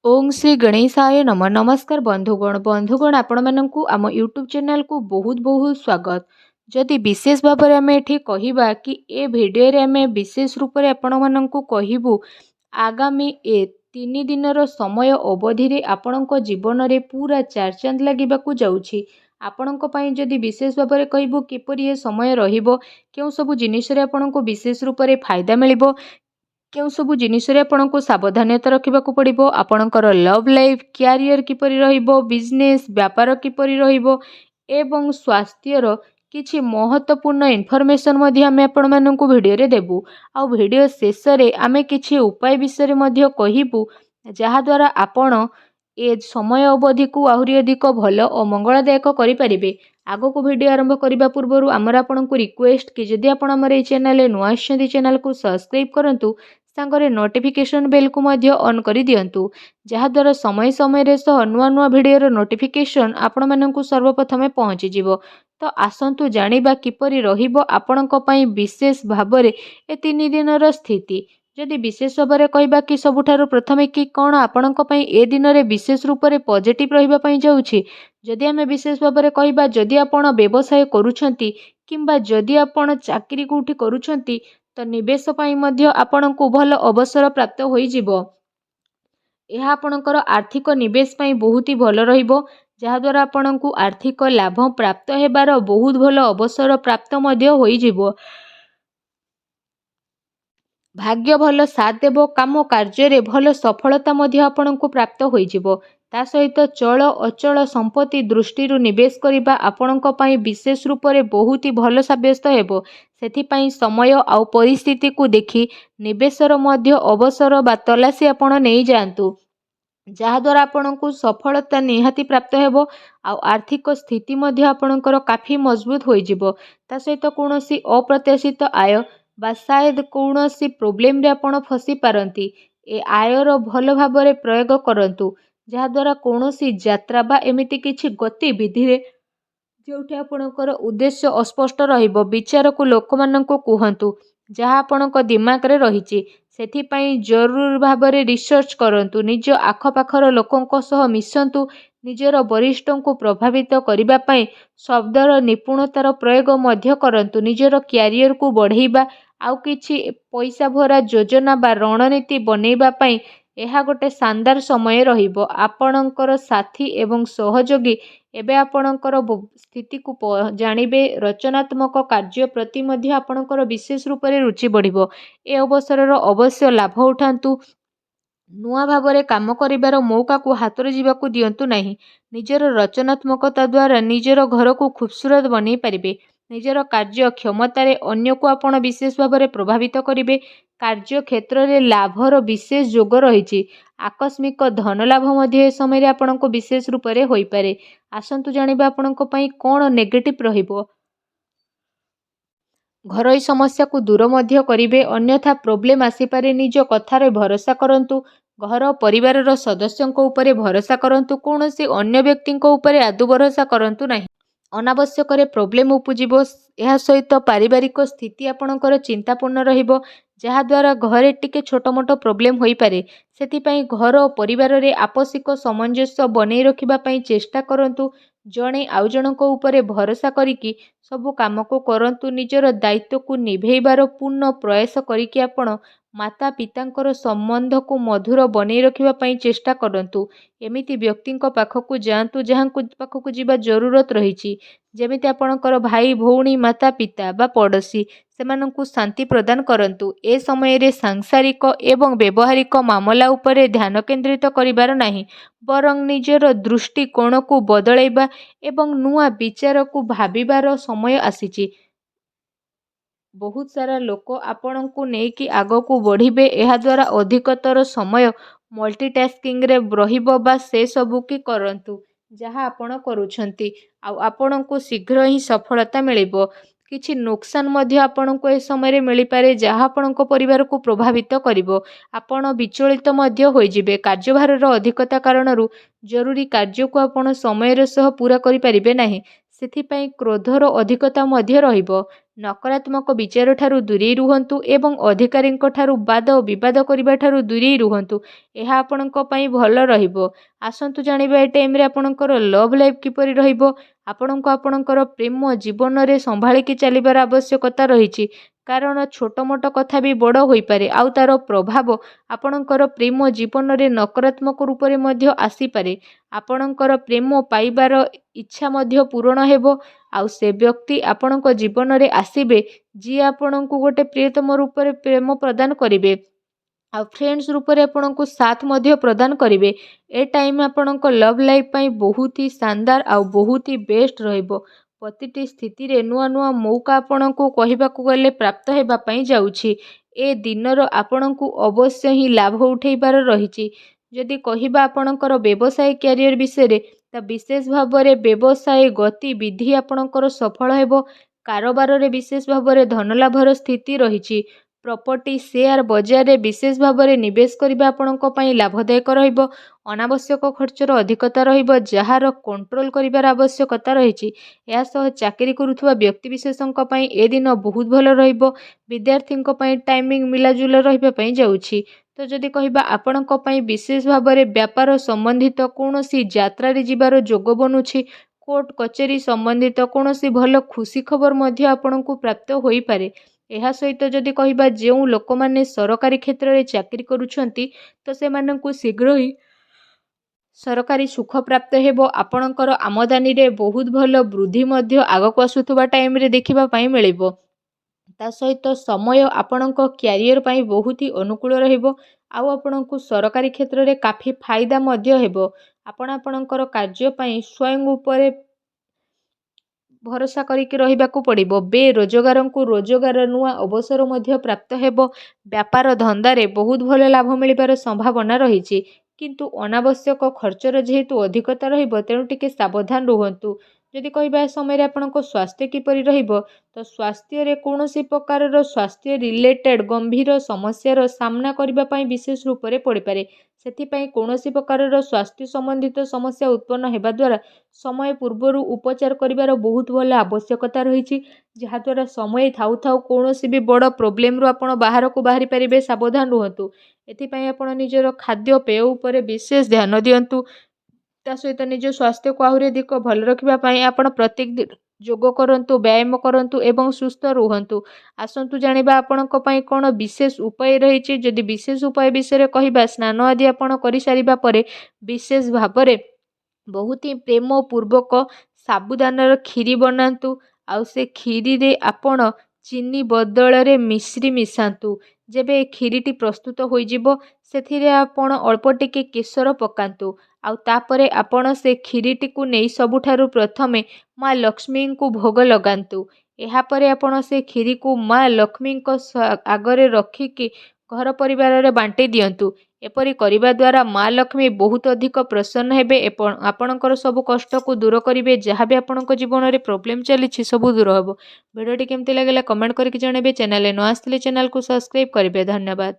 ओम श्री गणेशाय नम नमस्कार बंधुगण आपण माननकु आम यूट्यूब चैनल को बहुत बहुत स्वागत। जदि विशेष भाव में आम एठी कहिबा कि ए भिडियो रे आम विशेष रूप से आपण माननकु कहिबु आगामी ए 3 दिनर समय अवधि रे आपणक जीवन रे पूरा चार चांद लागिबाकु जाउछि। आपणक पई जदि विशेष भाव में कहिबु किपरि ए समय रहिबो केउ सब जिनिस रे आपणक विशेष रूप से फायदा मिलिबो केउ सबु जिनिसरे आपनको सावधानता रखिबाकु पड़िबो आपणकर लव लाइफ क्यारियर किपरि रहिबो बिजनेस व्यापार किपरि रहिबो एवं स्वास्थ्यर किछि महत्वपूर्ण इनफॉरमेशन मध्ये आमे आपण माननकु भिडियो रे देबु। आ भिडियो शेष रे आमे किछि उपाय विषय रे मध्ये कहिबु जहा द्वारा आपण ए समय अवधि को आहुरी अधिक भल और मंगलदायक करि परिबे। आगो को वीडियो आरंभ करबा पूर्वरु आमर आपनकु रिक्वेस्ट कि जदि आपण हमर ए चैनल नुआ आछंती चैनल को सब्सक्राइब करंतु सांगरे नोटिफिकेशन बेल को मध्य ऑन करि दियंतु जहा द्वारा समय समय रे सह नुआ नुआ वीडियो रो नोटिफिकेशन आपण माननकु सर्वप्रथमे पहुंची जिवो। तो आसंतु जानिबा किपरि रहिबो आपणक पई विशेष भाबरे ए 3 दिनर स्थिति। जदि विशेष भाव में कहबा कि सबुठारु प्रथमे कि कौन आपणक पई ए दिन रे विशेष रूप से पॉजिटिव रहिबा पई जाउछि। जदि आमे विशेष भाव में कहबा जदि आपण व्यवसाय करूछंती किंबा जदि आपण चाकरी कोठी करूछंती तो निवेश पई मध्य आपणको भल अवसर प्राप्त होई जिवो। यह आपणकर आर्थिक निवेश पई बहुत ही भल रहिबो जहा द्वारा आपणको आर्थिक लाभ प्राप्त हेबार बहुत भल अवसर प्राप्त मध्य होई जिवो। भाग्य भल साथ देव काम कार्य रे भल सफलता मध्य आपणको प्राप्त होई जिवो। ता सहित चल अचल संपत्ति दृष्टि निवेश करिबा आपणक पई विशेष रूप से बहुत ही भल साब्यस्त हेबो। सेथिपई समय आउ परिस्थिति को देखि निवेशर मध्य अवसर बा तलासी आपण नहीं जातु जहा द्वारा आपणको सफलता निहाती प्राप्त हेबो। आउ आर्थिक स्थिति मध्य आपणकर काफी मजबूत होई जिवो। ता सहित कोनोसी अप्रत्याशित आय बा शायद कौनसी प्रोब्लेम रे आपण फसी पारंती ए आयर भल भाव में प्रयोग करंतु जहा द्वारा कौनसी यात्रा बा एमिति किछि गतिविधि रे जोठी आपणकर उद्देश्य अस्पष्ट रहिबो विचार को लोक माननको कुहंतु जहा आपणक दिमाग रे रहिछि। सेथिपई जरूर भाव में रिसर्च करंतु निज आखपाखर लोकंक सह मिसंतु निजर वरिष्ठों को प्रभावित करने पाई शब्दर निपुणतार प्रयोग मध्य करंतु निजर क्यारियर को बढ़ेबा आउ किछि पैसा भरा योजना बा रणनीति बनैबा पाई यह गोटे शानदार समय रहिबो। आपणकर साथी एवं सहयोगी एबे आपणकर स्थिति को जानिबे रचनात्मक कार्य प्रति मध्य आपणकर विशेष रूप से रुचि बढ़िबो। ए अवसर अवश्य लाभ उठांतु नुआ भाव में काम करिबार मौका को हाथ जीवाकू दियंतु नहीं। निजर रचनात्मकता द्वारा निजर घर को खूबसूरत बनै पारिबे। निजर कार्य क्षमतार अन्य को आपण विशेष भाव में प्रभावित करिबे। कार्य क्षेत्र में लाभर विशेष जोग रही आकस्मिक धन लाभ मध्य समय आपनको विशेष रूप से होई पारे। आसंतु जानिबा आपनको पई कोन नेगेटिव रहिबो। घरोई समस्या को दूर मध्य करिबे अन्यथा प्रोब्लेम आसीपारे निज कथार भरोसा करंतु घर परिवार सदस्यों उपरे भरोसा करंतु कौनसी अन्य व्यक्ति उपरे आदु भरोसा करंतु नहीं। अनावश्यक प्रोब्लेम उपजिबो। यह सहित पारिवारिक स्थिति आपणकर चिंतापूर्ण रहिबो जहा द्वारा घरे टिके छोट मोट प्रोब्लेम होई पारे। सेथिपई घर और परिवार रे आपसिक सामंजस्य बनै रखिबा पई चेष्टा करंतु जणे आउ जनक उपरे भरोसा करिकी सबु काम को करंतु निजर दायित्व को निभेइबार पूर्ण प्रयास करिकी आपण माता पितांकर संबंध को मधुर बनै रखिबा पई चेष्टा करंतु। एमिति व्यक्ति पाखकु जांतु जहांकु पाखकु जीवा जरूरत रहिछि जेमिति आपणकर भाई भौणी माता पिता बा पड़ोसी सेमानंकु शांति प्रदान करंतु। ए समय रे सांसारिक एवं व्यवहारिक मामला उपरे ध्यान केंद्रित करिबार नाही बरं निजर दृष्टिकोण को बदलैबा एवं नुआ विचार को भाबिबार समय आसीछि। बहुत सारा लोक आपण को नेकी आग को बढ़िबे एहा द्वारा अधिकतर समय मल्टीटास्किंग रे रहिबो बा से सबु की करंतु जहा आपण करूछंती आ आपण को शीघ्र ही सफलता मिलिबो। किछि नुकसान मध्य आपण को ए समय रे मिली पारे जहा आपण को परिवार को प्रभावित करिवो। आपण विचलित मध्य होई जिवे कार्यभार रो अधिकता कारणरू जरूरी कार्य को आपण समय रे सह पूरा करि परिबे नाही। सेथिपई क्रोधर अधिकता मध्य रहिबो। ନକାରାତ୍ମକ ବିଚାର ଠାରୁ ଦୂରେଇ ରୁହନ୍ତୁ ଏବଂ ଅଧିକାରୀଙ୍କ ଠାରୁ ବାଦ ବିବାଦ କରିବା ଠାରୁ ଦୂରେଇ ରୁହନ୍ତୁ। ଏହା ଆପଣଙ୍କ ପାଇଁ ଭଲ ରହିବ। ଆସନ୍ତୁ ଜାଣିବା ଏ ଟାଇମ୍ରେ ଆପଣଙ୍କର ଲଭ୍ ଲାଇଫ୍ କିପରି ରହିବ। ଆପଣଙ୍କୁ ଆପଣଙ୍କର ପ୍ରେମ ଜୀବନରେ ସମ୍ଭାଳିକି ଚାଲିବାର ଆବଶ୍ୟକତା ରହିଛି। କାରଣ ଛୋଟ ମୋଟ କଥା ବି ବଡ଼ ହୋଇପାରେ ଆଉ ତାର ପ୍ରଭାବ ଆପଣଙ୍କର ପ୍ରେମ ଜୀବନରେ ନକାରାତ୍ମକ ରୂପରେ ମଧ୍ୟ ଆସିପାରେ। ଆପଣଙ୍କର ପ୍ରେମ ପାଇବାର ଇଚ୍ଛା ମଧ୍ୟ ପୂରଣ ହେବ ଆଉ ସେ ବ୍ୟକ୍ତି ଆପଣଙ୍କ ଜୀବନରେ ଆସିବେ ଯିଏ ଆପଣଙ୍କୁ ଗୋଟେ ପ୍ରିୟତମ ରୂପରେ ପ୍ରେମ ପ୍ରଦାନ କରିବେ ଆଉ ଫ୍ରେଣ୍ଡସ୍ ରୂପରେ ଆପଣଙ୍କୁ ସାଥ ମଧ୍ୟ ପ୍ରଦାନ କରିବେ। ଏ ଟାଇମ୍ ଆପଣଙ୍କ ଲଭ୍ ଲାଇଫ୍ ପାଇଁ ବହୁତ ହି ଶାନଦାର ଆଉ ବହୁତ ହି ବେଷ୍ଟ ରହିବ। ପ୍ରତିଟି ସ୍ଥିତିରେ ନୂଆ ନୂଆ ମୌକା ଆପଣଙ୍କୁ କହିବାକୁ ଗଲେ ପ୍ରାପ୍ତ ହେବା ପାଇଁ ଯାଉଛି। ଏ ଦିନର ଆପଣଙ୍କୁ ଅବଶ୍ୟ ହିଁ ଲାଭ ଉଠେଇବାର ରହିଛି। ଯଦି କହିବା ଆପଣଙ୍କର ବ୍ୟବସାୟ କ୍ୟାରିୟର ବିଷୟରେ ତା ବିଶେଷ ଭାବରେ ବ୍ୟବସାୟ ଗତିବିଧି ଆପଣଙ୍କର ସଫଳ ହେବ। କାରବାରରେ ବିଶେଷ ଭାବରେ ଧନଲାଭର ସ୍ଥିତି ରହିଛି। ପ୍ରପର୍ଟି ସେୟାର ବଜାରରେ ବିଶେଷ ଭାବରେ ନିବେଶ କରିବା ଆପଣଙ୍କ ପାଇଁ ଲାଭଦାୟକ ରହିବ। ଅନାବଶ୍ୟକ ଖର୍ଚ୍ଚର ଅଧିକତା ରହିବ ଯାହାର କଣ୍ଟ୍ରୋଲ କରିବାର ଆବଶ୍ୟକତା ରହିଛି। ଏହା ସହ ଚାକିରି କରୁଥିବା ବ୍ୟକ୍ତିବିଶେଷଙ୍କ ପାଇଁ ଏ ଦିନ ବହୁତ ଭଲ ରହିବ। ବିଦ୍ୟାର୍ଥୀଙ୍କ ପାଇଁ ଟାଇମିଂ ମିଲାଜୁଲା ରହିବା ପାଇଁ ଯାଉଛି। ତ ଯଦି କହିବା ଆପଣଙ୍କ ପାଇଁ ବିଶେଷ ଭାବରେ ବ୍ୟାପାର ସମ୍ବନ୍ଧିତ କୌଣସି ଯାତ୍ରାରେ ଯିବାର ଯୋଗ ବନୁଛି। କୋର୍ଟ କଚେରୀ ସମ୍ବନ୍ଧିତ କୌଣସି ଭଲ ଖୁସି ଖବର ମଧ୍ୟ ଆପଣଙ୍କୁ ପ୍ରାପ୍ତ ହୋଇପାରେ। ଏହା ସହିତ ଯଦି କହିବା ଯେଉଁ ଲୋକମାନେ ସରକାରୀ କ୍ଷେତ୍ରରେ ଚାକିରି କରୁଛନ୍ତି ତ ସେମାନଙ୍କୁ ଶୀଘ୍ର ହିଁ ସରକାରୀ ସୁଖ ପ୍ରାପ୍ତ ହେବ। ଆପଣଙ୍କର ଆମଦାନୀରେ ବହୁତ ଭଲ ବୃଦ୍ଧି ମଧ୍ୟ ଆଗକୁ ଆସୁଥିବା ଟାଇମ୍ରେ ଦେଖିବା ପାଇଁ ମିଳିବ। ତା ସହିତ ସମୟ ଆପଣଙ୍କ କ୍ୟାରିୟର ପାଇଁ ବହୁତ ହି ଅନୁକୂଳ ରହିବ ଆଉ ଆପଣଙ୍କୁ ସରକାରୀ କ୍ଷେତ୍ରରେ କାଫି ଫାଇଦା ମଧ୍ୟ ହେବ। ଆପଣ ଆପଣଙ୍କର କାର୍ଯ୍ୟ ପାଇଁ ସ୍ୱୟଂ ଉପରେ ଭରସା କରିକି ରହିବାକୁ ପଡ଼ିବ। ବେରୋଜଗାରଙ୍କୁ ରୋଜଗାର ନୂଆ ଅବସର ମଧ୍ୟ ପ୍ରାପ୍ତ ହେବ। ବ୍ୟାପାର ଧନ୍ଦାରେ ବହୁତ ଭଲ ଲାଭ ମିଳିବାର ସମ୍ଭାବନା ରହିଛି। କିନ୍ତୁ ଅନାବଶ୍ୟକ ଖର୍ଚ୍ଚର ଯେହେତୁ ଅଧିକତା ରହିବ ତେଣୁ ଟିକେ ସାବଧାନ ରୁହନ୍ତୁ। ଯଦି କହିବା ଏ ସମୟରେ ଆପଣଙ୍କ ସ୍ୱାସ୍ଥ୍ୟ କିପରି ରହିବ ତ ସ୍ୱାସ୍ଥ୍ୟରେ କୌଣସି ପ୍ରକାରର ସ୍ୱାସ୍ଥ୍ୟ ରିଲେଟେଡ୍ ଗମ୍ଭୀର ସମସ୍ୟାର ସାମ୍ନା କରିବା ପାଇଁ ବିଶେଷ ରୂପରେ ପଡ଼ିପାରେ। ସେଥିପାଇଁ କୌଣସି ପ୍ରକାରର ସ୍ୱାସ୍ଥ୍ୟ ସମ୍ବନ୍ଧିତ ସମସ୍ୟା ଉତ୍ପନ୍ନ ହେବା ଦ୍ୱାରା ସମୟ ପୂର୍ବରୁ ଉପଚାର କରିବାର ବହୁତ ଭଲ ଆବଶ୍ୟକତା ରହିଛି। ଯାହାଦ୍ୱାରା ସମୟ ଥାଉ ଥାଉ କୌଣସି ବି ବଡ଼ ପ୍ରୋବ୍ଲେମରୁ ଆପଣ ବାହାରକୁ ବାହାରି ପାରିବେ। ସାବଧାନ ରୁହନ୍ତୁ। ଏଥିପାଇଁ ଆପଣ ନିଜର ଖାଦ୍ୟପେୟ ଉପରେ ବିଶେଷ ଧ୍ୟାନ ଦିଅନ୍ତୁ। ତା ସହିତ ନିଜ ସ୍ୱାସ୍ଥ୍ୟକୁ ଆହୁରି ଅଧିକ ଭଲ ରଖିବା ପାଇଁ ଆପଣ ପ୍ରତ୍ୟେକ ଦିନ ଯୋଗ କରନ୍ତୁ, ବ୍ୟାୟାମ କରନ୍ତୁ ଏବଂ ସୁସ୍ଥ ରୁହନ୍ତୁ। ଆସନ୍ତୁ ଜାଣିବା ଆପଣଙ୍କ ପାଇଁ କ'ଣ ବିଶେଷ ଉପାୟ ରହିଛି। ଯଦି ବିଶେଷ ଉପାୟ ବିଷୟରେ କହିବା ସ୍ନାନ ଆଦି ଆପଣ କରିସାରିବା ପରେ ବିଶେଷ ଭାବରେ ବହୁତ ହିଁ ପ୍ରେମ ପୂର୍ବକ ସାବୁଦାନାର କ୍ଷୀରି ବନାନ୍ତୁ ଆଉ ସେ କ୍ଷୀରିରେ ଆପଣ ଚିନି ବଦଳରେ ମିଶ୍ରି ମିଶାନ୍ତୁ। ଯେବେ ଏ କ୍ଷୀରିଟି ପ୍ରସ୍ତୁତ ହୋଇଯିବ ସେଥିରେ ଆପଣ ଅଳ୍ପ ଟିକେ କେଶର ପକାନ୍ତୁ ଆଉ ତାପରେ ଆପଣ ସେ କ୍ଷୀରିଟିକୁ ନେଇ ସବୁଠାରୁ ପ୍ରଥମେ ମା ଲକ୍ଷ୍ମୀଙ୍କୁ ଭୋଗ ଲଗାନ୍ତୁ। ଏହାପରେ ଆପଣ ସେ କ୍ଷୀରିକୁ ମା ଲକ୍ଷ୍ମୀଙ୍କ ଆଗରେ ରଖିକି ଘର ପରିବାରରେ ବାଣ୍ଟି ଦିଅନ୍ତୁ। ଏପରି କରିବା ଦ୍ୱାରା ମା ଲକ୍ଷ୍ମୀ ବହୁତ ଅଧିକ ପ୍ରସନ୍ନ ହେବେ ଏବଂ ଆପଣଙ୍କର ସବୁ କଷ୍ଟକୁ ଦୂର କରିବେ। ଯାହା ବି ଆପଣଙ୍କ ଜୀବନରେ ପ୍ରୋବ୍ଲେମ୍ ଚାଲିଛି ସବୁ ଦୂର ହେବ। ଭିଡ଼ିଓଟି କେମିତି ଲାଗିଲା କମେଣ୍ଟ କରିକି ଜଣାଇବେ। ଚ୍ୟାନେଲରେ ନ ଆସିଥିଲେ ଚ୍ୟାନେଲକୁ ସବସ୍କ୍ରାଇବ୍ କରିବେ। ଧନ୍ୟବାଦ।